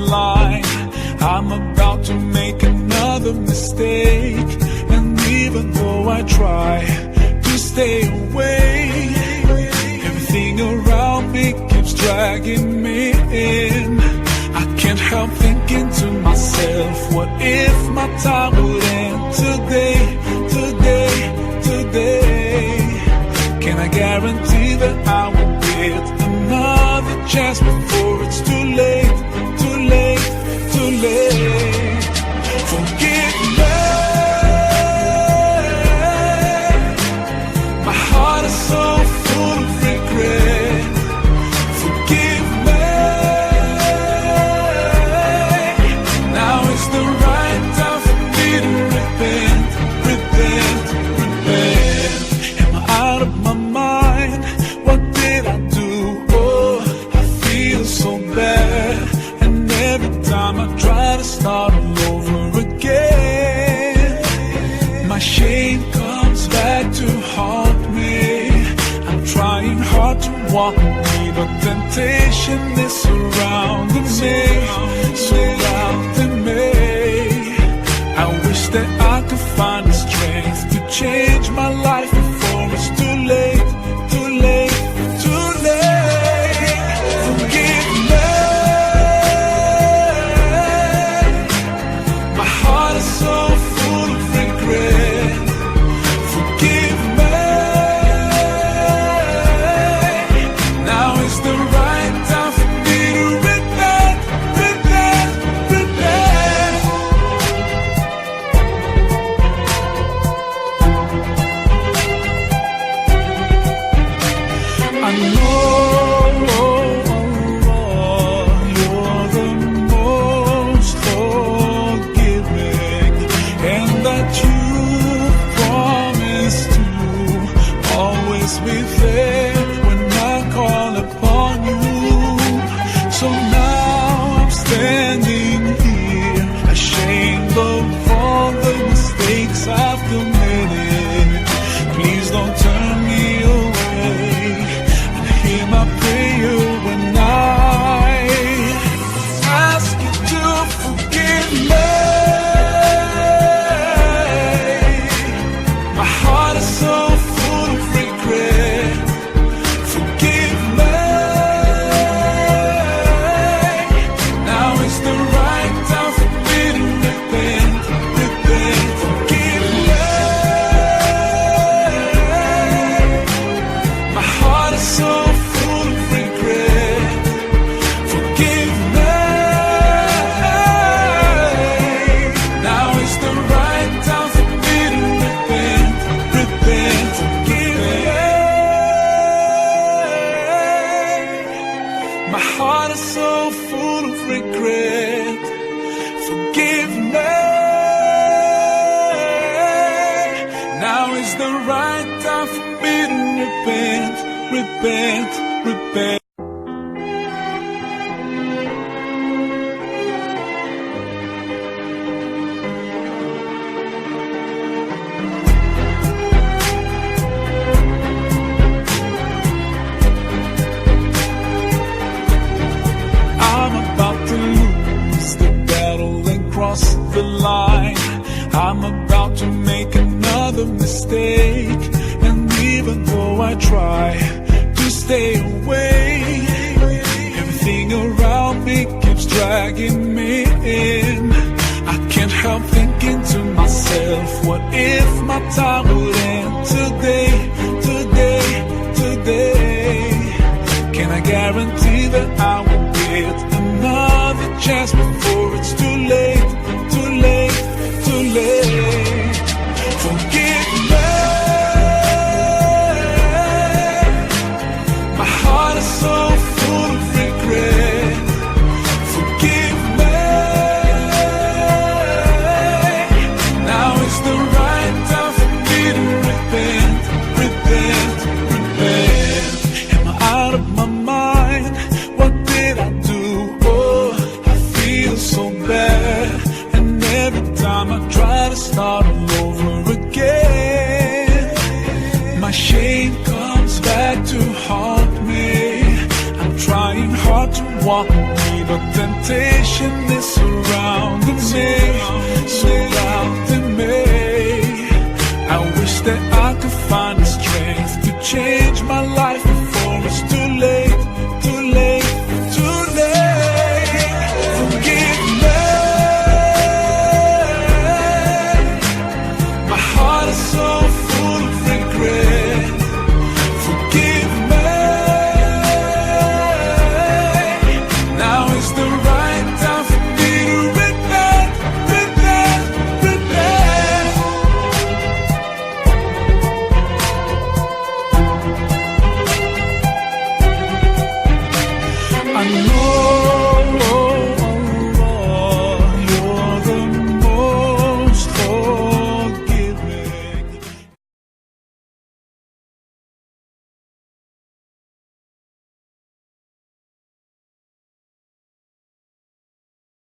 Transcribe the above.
line. I'm about to make another mistake, and even though I try to stay away, everything around me keeps dragging me in. I can't help thinking to myself, what if my time would end today, today, today? Can I guarantee that I will get another chance before it's too late, too late, too late? Forgive me. My heart is so full of regret. Forgive me. Now is the right time for me to repent, repent, repent. Am I out of my mind? What did I do? Oh, I feel so bad. And every time I try to start all over again, my shame comes back to haunt me. I'm trying hard to walk away, but temptation is surrounding me, surrounding me. I wish that I could find the strength to change my life before it's too late, too late, too late. Forgive me. My heart is so full of regret. Forgive me. Now is the right time for me to repent, repent, repent. I know you're the most forgiving, and that you promise to always be there when I call upon you. So now I'm standing here, ashamed of all the mistakes I've committed. Please don't turn me away, and hear my prayer when I ask you to forgive me. My heart is so full of regret. Forgive me. Now is the right time for me to repent, repent. Forgive me. My heart is so full of regret. Forgive me. Now is the right time for me to repent, repent. Forgive me. My heart is so full of regret. Forgive me. Now is the right time for me to repent, repent, repent. I'm about to lose the battle and cross the line. I'm about to make another mistake, and even though I try to stay away, everything around me keeps dragging me in. I can't help thinking to myself, what if my time would end today, today, today? Can I guarantee that I will get another chance before it's too late, too late, too late? Forgive me. My heart is so full of regret. Forgive me. Now is the right time for me to repent, repent, repent. Am I out of my mind? What did I do? Oh, I feel so bad. And every time I try to start all over again, my shame comes back to haunt me. I'm trying hard to want me, but temptation is surrounding me, surrounding me. I wish that I could find the strength to change my life